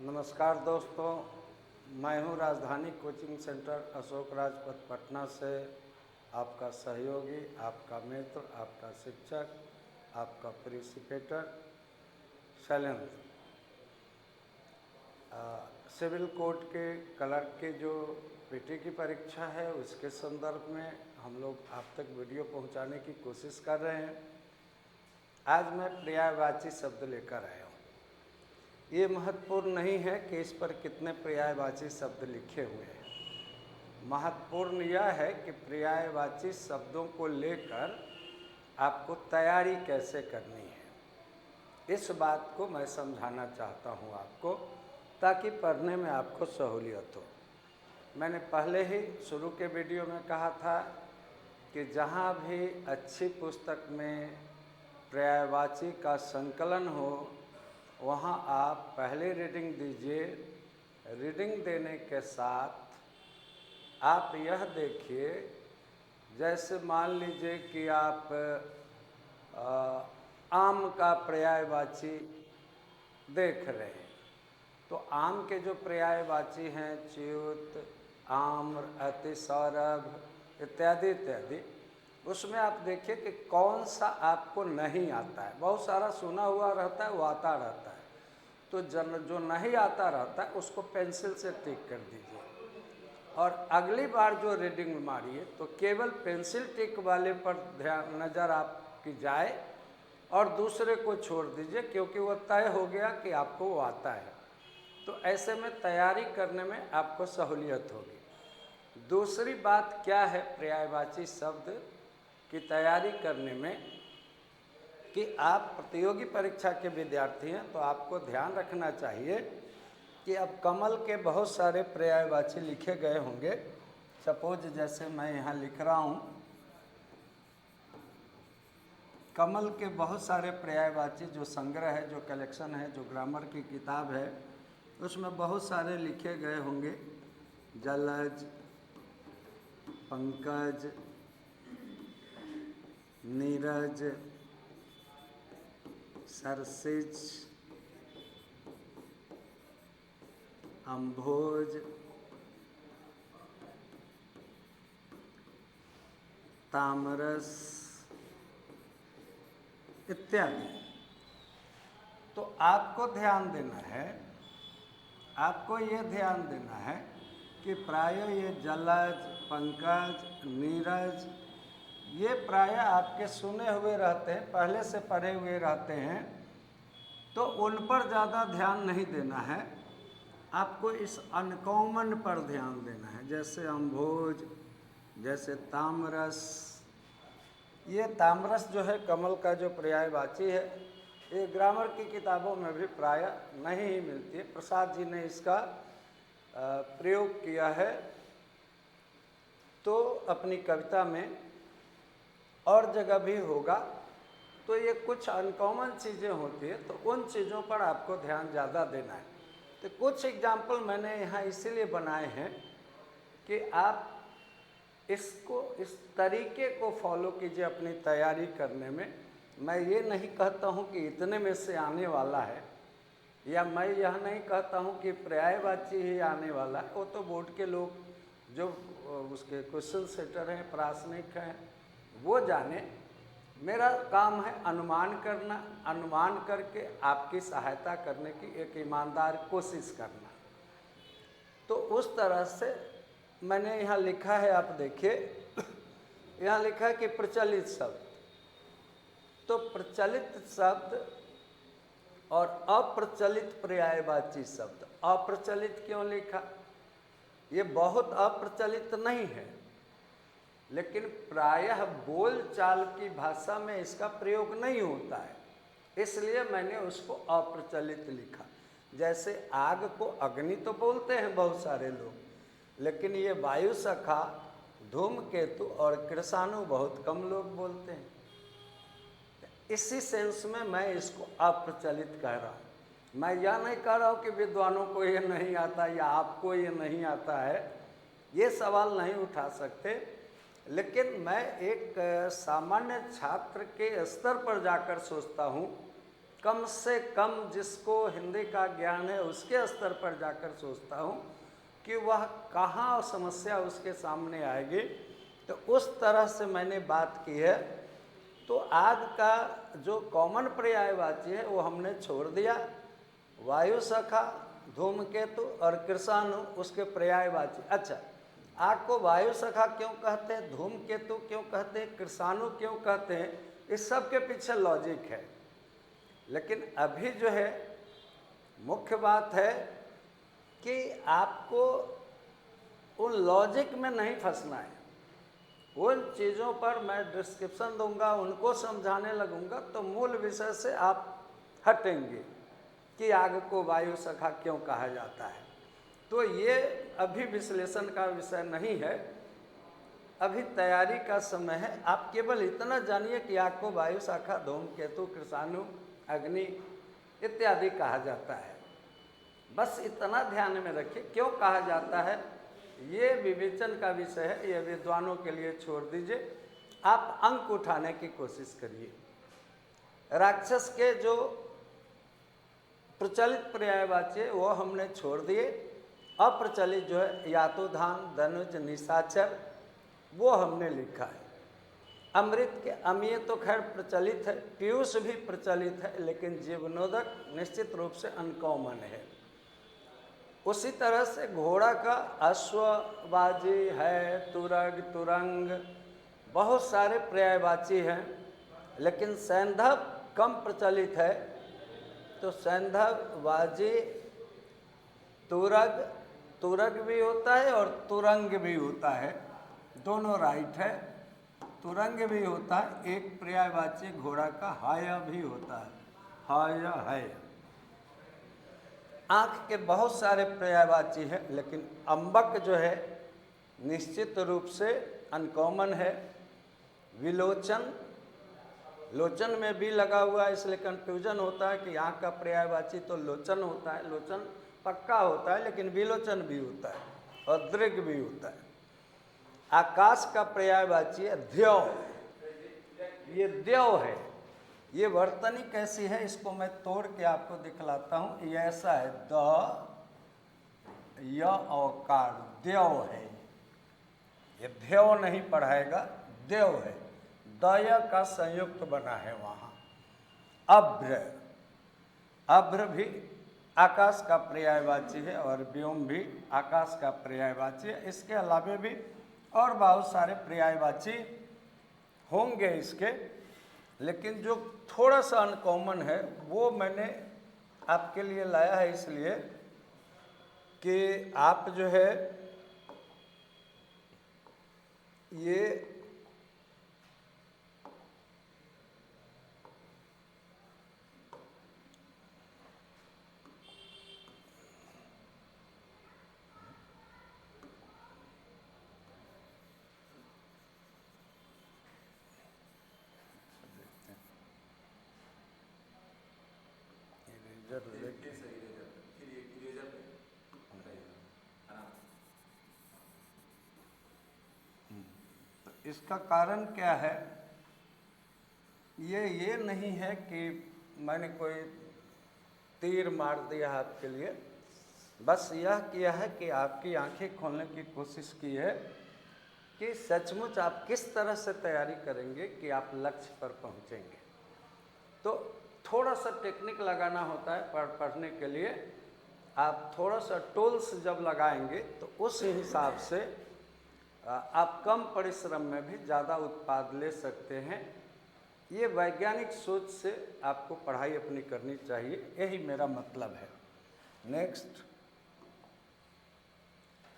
नमस्कार दोस्तों, मैं हूं राजधानी कोचिंग सेंटर अशोक राजपथ पटना से आपका सहयोगी, आपका मित्र, आपका शिक्षक, आपका प्रिंसिपेटर शैलेंद्र। सिविल कोर्ट के क्लर्क की जो पीटी की परीक्षा है उसके संदर्भ में हम लोग आप तक वीडियो पहुंचाने की कोशिश कर रहे हैं। आज मैं पर्यायवाची शब्द लेकर आया हूँ। ये महत्वपूर्ण नहीं है कि इस पर कितने पर्यायवाची शब्द लिखे हुए हैं। महत्वपूर्ण यह है कि पर्यायवाची शब्दों को लेकर आपको तैयारी कैसे करनी है, इस बात को मैं समझाना चाहता हूँ आपको, ताकि पढ़ने में आपको सहूलियत हो। मैंने पहले ही शुरू के वीडियो में कहा था कि जहाँ भी अच्छी पुस्तक में पर्यायवाची का संकलन हो वहाँ आप पहले रीडिंग दीजिए। रीडिंग देने के साथ आप यह देखिए, जैसे मान लीजिए कि आप आम का पर्यायवाची देख रहे हैं, तो आम के जो पर्यायवाची हैं च्युत, आम्र, अति, सौरभ इत्यादि इत्यादि, उसमें आप देखिए कि कौन सा आपको नहीं आता है। बहुत सारा सुना हुआ रहता है, वो आता रहता है, तो जो नहीं आता रहता है उसको पेंसिल से टिक कर दीजिए और अगली बार जो रीडिंग मारिए तो केवल पेंसिल टिक वाले पर ध्यान नज़र आपकी जाए और दूसरे को छोड़ दीजिए, क्योंकि वो तय हो गया कि आपको वो आता है। तो ऐसे में तैयारी करने में आपको सहूलियत होगी। दूसरी बात क्या है पर्यायवाची शब्द की तैयारी करने में, कि आप प्रतियोगी परीक्षा के विद्यार्थी हैं तो आपको ध्यान रखना चाहिए कि अब कमल के बहुत सारे पर्यायवाची लिखे गए होंगे। सपोज जैसे मैं यहाँ लिख रहा हूँ, कमल के बहुत सारे पर्यायवाची जो संग्रह है, जो कलेक्शन है, जो ग्रामर की किताब है, उसमें बहुत सारे लिखे गए होंगे। जलज, पंकज, नीरज, सरसिज, अम्भोज, तामरस इत्यादि। तो आपको ध्यान देना है, आपको ये ध्यान देना है कि प्रायः ये जलज, पंकज, नीरज ये प्रायः आपके सुने हुए रहते हैं, पहले से पढ़े हुए रहते हैं, तो उन पर ज़्यादा ध्यान नहीं देना है। आपको इस अनकॉमन पर ध्यान देना है, जैसे अम्भोज, जैसे तामरस। ये तामरस जो है कमल का जो पर्यायवाची है, ये ग्रामर की किताबों में भी प्रायः नहीं ही मिलती है। प्रसाद जी ने इसका प्रयोग किया है तो अपनी कविता में, और जगह भी होगा। तो ये कुछ अनकॉमन चीज़ें होती है, तो उन चीज़ों पर आपको ध्यान ज़्यादा देना है। तो कुछ एग्जाम्पल मैंने यहाँ इसीलिए बनाए हैं कि आप इसको, इस तरीके को फॉलो कीजिए अपनी तैयारी करने में। मैं ये नहीं कहता हूँ कि इतने में से आने वाला है, या मैं यह नहीं कहता हूँ कि पर्यायवाची ही आने वाला है। वो तो बोर्ड के लोग जो उसके क्वेश्चन सेटर हैं, प्रासनिक हैं, वो जाने। मेरा काम है अनुमान करना, अनुमान करके आपकी सहायता करने की एक ईमानदार कोशिश करना। तो उस तरह से मैंने यहाँ लिखा है, आप देखिए यहाँ लिखा है कि प्रचलित शब्द। तो प्रचलित शब्द और अप्रचलित पर्यायवाची शब्द। अप्रचलित क्यों लिखा? ये बहुत अप्रचलित नहीं है, लेकिन प्रायः बोल चाल की भाषा में इसका प्रयोग नहीं होता है, इसलिए मैंने उसको अप्रचलित लिखा। जैसे आग को अग्नि तो बोलते हैं बहुत सारे लोग, लेकिन ये वायु सखा, धूमकेतु और कृषाणु बहुत कम लोग बोलते हैं। इसी सेंस में मैं इसको अप्रचलित कह रहा हूँ। मैं यह नहीं कह रहा हूँ कि विद्वानों को ये नहीं आता या आपको ये नहीं आता है, ये सवाल नहीं उठा सकते। लेकिन मैं एक सामान्य छात्र के स्तर पर जाकर सोचता हूँ कम से कम जिसको हिंदी का ज्ञान है उसके स्तर पर जाकर सोचता हूँ कि वह कहाँ समस्या उसके सामने आएगी, तो उस तरह से मैंने बात की है। तो आज का जो कॉमन पर्यायवाची है वो हमने छोड़ दिया। वायु सखा, धूमकेतु और कृषाणु उसके पर्यायवाची। अच्छा, आग को वायु सखा क्यों कहते हैं, धूमकेतु क्यों कहते हैं, कृषाणु क्यों कहते हैं, इस सब के पीछे लॉजिक है। लेकिन अभी जो है मुख्य बात है कि आपको उन लॉजिक में नहीं फंसना है। उन चीज़ों पर मैं डिस्क्रिप्शन दूंगा, उनको समझाने लगूंगा तो मूल विषय से आप हटेंगे कि आग को वायु सखा क्यों कहा जाता है। तो ये अभी विश्लेषण का विषय नहीं है, अभी तैयारी का समय है। आप केवल इतना जानिए कि आग को वायु शाखा, धूमकेतु, कृषाणु, अग्नि इत्यादि कहा जाता है। बस इतना ध्यान में रखिए। क्यों कहा जाता है ये विवेचन का विषय है, ये विद्वानों के लिए छोड़ दीजिए। आप अंक उठाने की कोशिश करिए। राक्षस के जो प्रचलित पर्यायवाची है वो हमने छोड़ दिए। अप्रचलित जो है यातुधान, धनुज, निशाचर वो हमने लिखा है। अमृत के अमीय तो खैर प्रचलित है, पीयूष भी प्रचलित है, लेकिन जीवनोदक निश्चित रूप से अनकॉमन है। उसी तरह से घोड़ा का अश्वबाजी है, तुरग, तुरंग, बहुत सारे पर्यायवाची हैं, लेकिन सैंधव कम प्रचलित है। तो सैंधवबाजी, तुरग, तुरग भी होता है और तुरंग भी होता है, दोनों राइट है। तुरंग भी होता है। एक पर्यायवाची घोड़ा का हाय भी होता है, हाय है। आँख के बहुत सारे पर्यायवाची हैं, लेकिन अम्बक जो है निश्चित रूप से अनकॉमन है। विलोचन, लोचन में भी लगा हुआ है, इसलिए कंफ्यूजन होता है कि आँख का पर्यायवाची तो लोचन होता है, लोचन पक्का होता है, लेकिन विलोचन भी होता है और दृग भी होता है। आकाश का पर्यायवाची है द्यौ, ये द्यौ है। ये वर्तनी कैसी है इसको मैं तोड़ के आपको दिखलाता हूँ। ये ऐसा है, द य औकार, द्यौ है। ये द्यौ नहीं पढ़ाएगा, द्यौ है। दय का संयुक्त बना है वहाँ। अभ्र, अभ्र भी आकाश का पर्यायवाची है और व्योम भी आकाश का पर्यायवाची है। इसके अलावे भी और बहुत सारे पर्यायवाची होंगे इसके, लेकिन जो थोड़ा सा अनकॉमन है वो मैंने आपके लिए लाया है, इसलिए कि आप जो है ये इसका कारण क्या है, ये नहीं है कि मैंने कोई तीर मार दिया आपके लिए, बस यह किया है कि आपकी आंखें खोलने की कोशिश की है कि सचमुच आप किस तरह से तैयारी करेंगे कि आप लक्ष्य पर पहुंचेंगे। तो थोड़ा सा टेक्निक लगाना होता है पढ़ने के लिए। आप थोड़ा सा टूल्स जब लगाएंगे तो उस हिसाब से आप कम परिश्रम में भी ज़्यादा उत्पाद ले सकते हैं। ये वैज्ञानिक सोच से आपको पढ़ाई अपनी करनी चाहिए, यही मेरा मतलब है। नेक्स्ट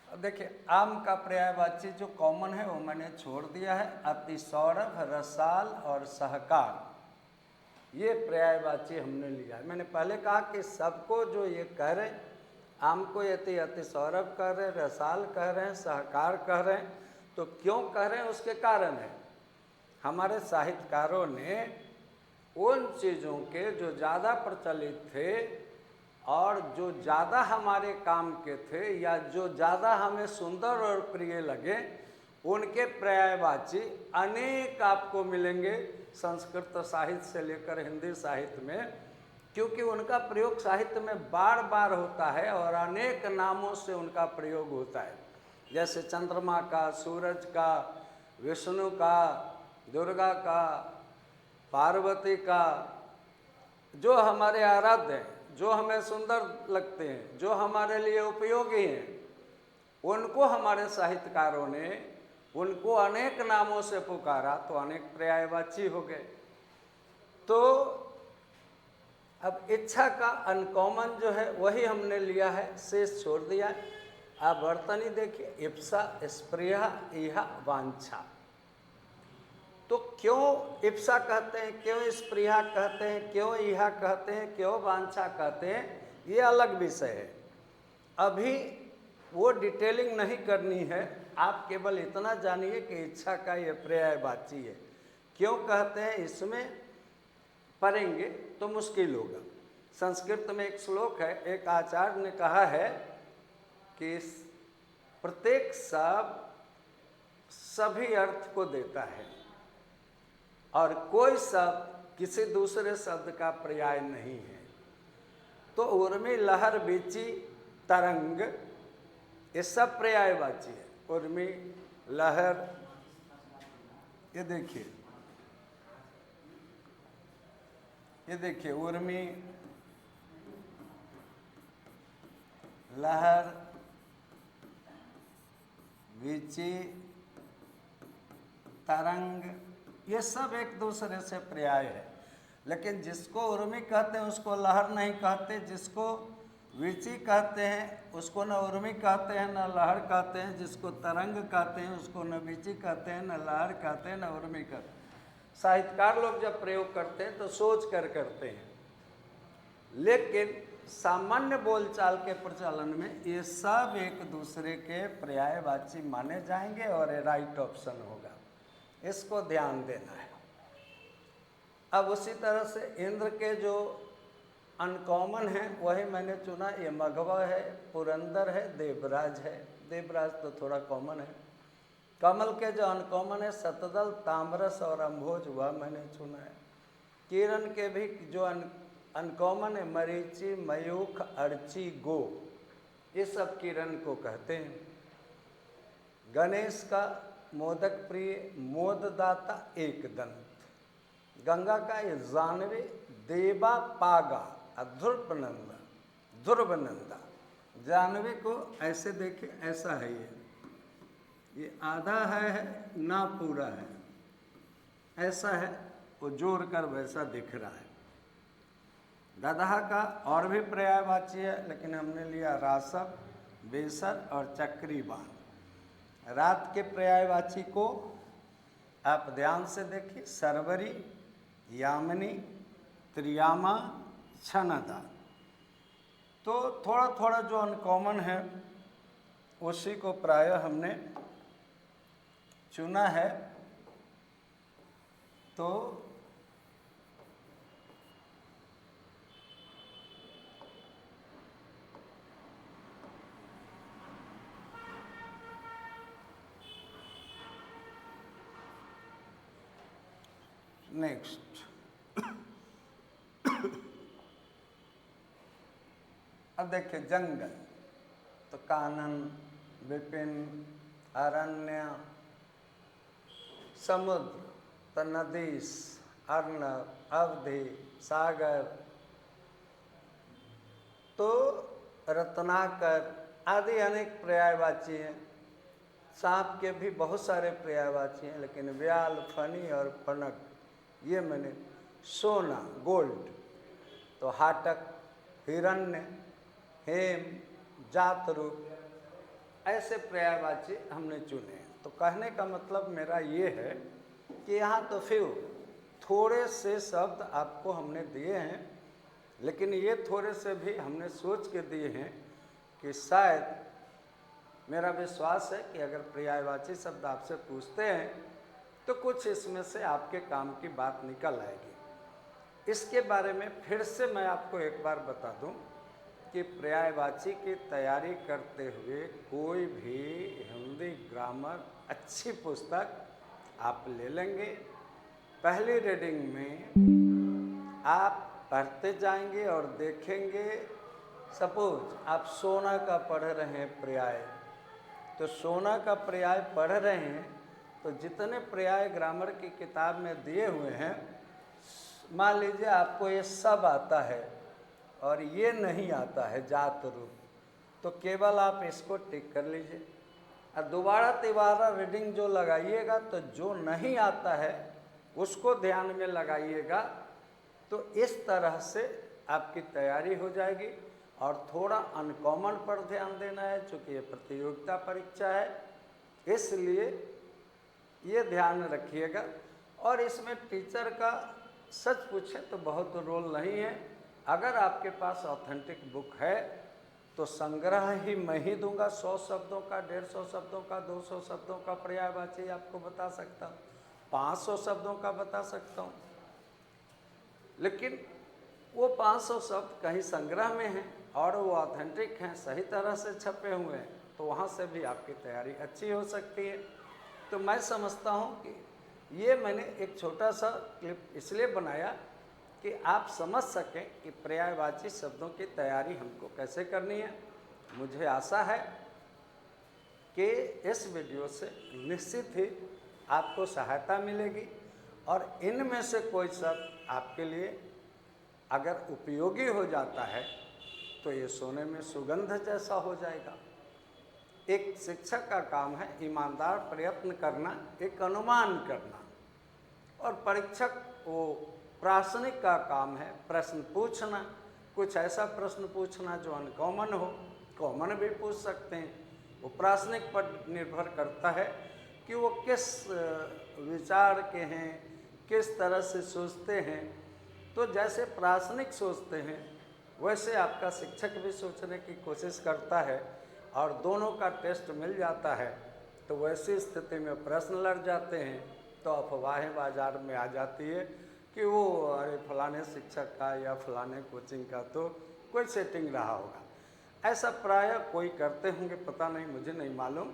देखिए, आम का पर्यायवाची जो कॉमन है वो मैंने छोड़ दिया है। अतिसौरभ, रसाल और सहकार, ये पर्यायवाची हमने लिया है। मैंने पहले कहा कि सबको जो ये कह रहे, आम को यदि अतिसौरभ कह रहे, रसाल कह रहे हैं, सहकार कह रहे हैं, तो क्यों कह रहे हैं उसके कारण है। हमारे साहित्यकारों ने उन चीज़ों के जो ज़्यादा प्रचलित थे और जो ज़्यादा हमारे काम के थे या जो ज़्यादा हमें सुंदर और प्रिय लगे, उनके पर्यायवाची अनेक आपको मिलेंगे। संस्कृत साहित्य से लेकर हिंदी साहित्य में क्योंकि उनका प्रयोग साहित्य में बार बार होता है और अनेक नामों से उनका प्रयोग होता है, जैसे चंद्रमा का, सूरज का, विष्णु का, दुर्गा का, पार्वती का, जो हमारे आराध्य हैं, जो हमें सुंदर लगते हैं, जो हमारे लिए उपयोगी हैं, उनको हमारे साहित्यकारों ने उनको अनेक नामों से पुकारा तो अनेक पर्यायवाची हो गए। तो अब इच्छा का अनकॉमन जो है वही हमने लिया है, शेष छोड़ दिया है। आप वर्तनी देखिए, इप्सा, स्पृहा, इहा, वांछा। तो क्यों इप्सा कहते हैं, क्यों स्पृहा कहते हैं, क्यों इहा कहते हैं, क्यों वांछा कहते हैं, ये अलग विषय है। अभी वो डिटेलिंग नहीं करनी है, आप केवल इतना जानिए कि इच्छा का ये पर्यायवाची है। क्यों कहते हैं इसमें पढ़ेंगे तो मुश्किल होगा। संस्कृत में एक श्लोक है, एक आचार्य ने कहा है कि प्रत्येक शब्द सभी अर्थ को देता है और कोई शब्द किसी दूसरे शब्द का पर्याय नहीं है। तो उर्मी, लहर, बीची, तरंग, ये सब पर्यायवाची है। उर्मी, लहर, ये देखिए, ये देखिए, उर्मी, लहर, वीची, तरंग, ये सब एक दूसरे से पर्याय है। लेकिन जिसको उर्मी कहते हैं उसको लहर नहीं कहते, जिसको वीची कहते हैं उसको न उर्मी कहते हैं न लहर कहते हैं, जिसको तरंग कहते हैं उसको न वीची कहते हैं, न लहर कहते हैं, न उर्मी कहते हैं। साहित्यकार लोग जब प्रयोग करते हैं तो सोच कर करते हैं, लेकिन सामान्य बोलचाल के प्रचलन में ये सब एक दूसरे के पर्यायवाची माने जाएंगे और ये राइट ऑप्शन होगा, इसको ध्यान देना है। अब उसी तरह से इंद्र के जो अनकॉमन है वही मैंने चुना, ये मघवा है, पुरंदर है, देवराज है। देवराज तो थोड़ा कॉमन है। कमल के जो अनकॉमन है शतदल, ताम्रस और अम्भोज, वह मैंने चुना है। किरण के भी जो अनकॉमन है मरीचि, मयूख, अर्ची, गो, ये सब किरण को कहते हैं। गणेश का मोदक प्रिय, मोददाता, एक दंत। गंगा का ये जानवे, देवा, पागा, ध्रुवनंदा, ध्रुवनंदा। जानवे को ऐसे देखे, ऐसा है ये आधा है ना पूरा है, ऐसा है, वो जोड़ कर वैसा दिख रहा है। गधा का और भी पर्यायवाची है, लेकिन हमने लिया रासव, बेसर और चक्री बाण। रात के पर्यायवाची को आप ध्यान से देखिए, सरवरी, यामिनी, त्रियामा, छनदा। तो थोड़ा थोड़ा जो अनकॉमन है उसी को प्रायः हमने चुना है। तो नेक्स्ट अब देखिए, जंगल तो कानन, विपिन, अरण्य, समुद्र तो नदीस, अर्णव, अवधि, सागर, तो रत्नाकर आदि अनेक पर्यायवाची हैं। सांप के भी बहुत सारे पर्यायवाची हैं, लेकिन व्याल, फनी और फनक ये मैंने। सोना, गोल्ड, तो हाटक, हिरण्य, हेम, जातरूप, ऐसे पर्यायवाची हमने चुने। तो कहने का मतलब मेरा ये है कि यहाँ तो फिर थोड़े से शब्द आपको हमने दिए हैं, लेकिन ये थोड़े से भी हमने सोच के दिए हैं कि शायद, मेरा विश्वास है कि अगर पर्यायवाची शब्द आपसे पूछते हैं तो कुछ इसमें से आपके काम की बात निकल आएगी। इसके बारे में फिर से मैं आपको एक बार बता दूं कि पर्यायवाची की तैयारी करते हुए कोई भी हिंदी ग्रामर अच्छी पुस्तक आप ले लेंगे। पहली रीडिंग में आप पढ़ते जाएंगे और देखेंगे। सपोज आप सोना का पढ़ रहे हैं पर्याय, तो सोना का पर्याय पढ़ रहे हैं तो जितने पर्याय ग्रामर की किताब में दिए हुए हैं, मान लीजिए आपको ये सब आता है और ये नहीं आता है जात रूप, तो केवल आप इसको टिक कर लीजिए और दोबारा तिबारा रीडिंग जो लगाइएगा तो जो नहीं आता है उसको ध्यान में लगाइएगा। तो इस तरह से आपकी तैयारी हो जाएगी। और थोड़ा अनकॉमन पर ध्यान देना है, चूँकि ये प्रतियोगिता परीक्षा है, इसलिए ये ध्यान रखिएगा। और इसमें टीचर का सच पूछे तो बहुत रोल नहीं है। अगर आपके पास ऑथेंटिक बुक है तो संग्रह ही मैं ही दूंगा, 100 शब्दों का, 150 शब्दों का, 200 शब्दों का पर्यायवाची आपको बता सकता हूँ, 500 शब्दों का बता सकता हूँ। लेकिन वो 500 शब्द कहीं संग्रह में हैं और वो ऑथेंटिक हैं, सही तरह से छपे हुए हैं, तो वहाँ से भी आपकी तैयारी अच्छी हो सकती है। तो मैं समझता हूँ कि ये मैंने एक छोटा सा क्लिप इसलिए बनाया कि आप समझ सकें कि पर्यायवाची शब्दों की तैयारी हमको कैसे करनी है। मुझे आशा है कि इस वीडियो से निश्चित ही आपको सहायता मिलेगी और इनमें से कोई शब्द आपके लिए अगर उपयोगी हो जाता है तो ये सोने में सुगंध जैसा हो जाएगा। एक शिक्षक का काम है ईमानदार प्रयत्न करना, एक अनुमान करना, और परीक्षक वो प्रासनिक का काम है प्रश्न पूछना, कुछ ऐसा प्रश्न पूछना जो अनकॉमन हो, कॉमन भी पूछ सकते हैं। वो प्रासनिक पर निर्भर करता है कि वो किस विचार के हैं, किस तरह से सोचते हैं। तो जैसे प्रासनिक सोचते हैं वैसे आपका शिक्षक भी सोचने की कोशिश करता है और दोनों का टेस्ट मिल जाता है। तो वैसी स्थिति में प्रश्न लड़ जाते हैं तो अफवाहें बाजार में आ जाती है कि वो अरे फलाने शिक्षक का या फलाने कोचिंग का तो कोई सेटिंग रहा होगा। ऐसा प्रायः कोई करते होंगे, पता नहीं, मुझे नहीं मालूम,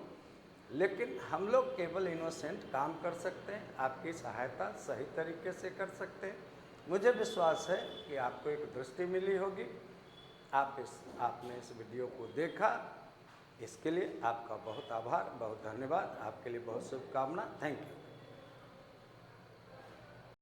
लेकिन हम लोग केवल इनोसेंट काम कर सकते हैं, आपकी सहायता सही तरीके से कर सकते हैं। मुझे विश्वास है कि आपको एक दृष्टि मिली होगी। आपने इस वीडियो को देखा, इसके लिए आपका बहुत आभार, बहुत धन्यवाद। आपके लिए बहुत शुभकामना। Thank you.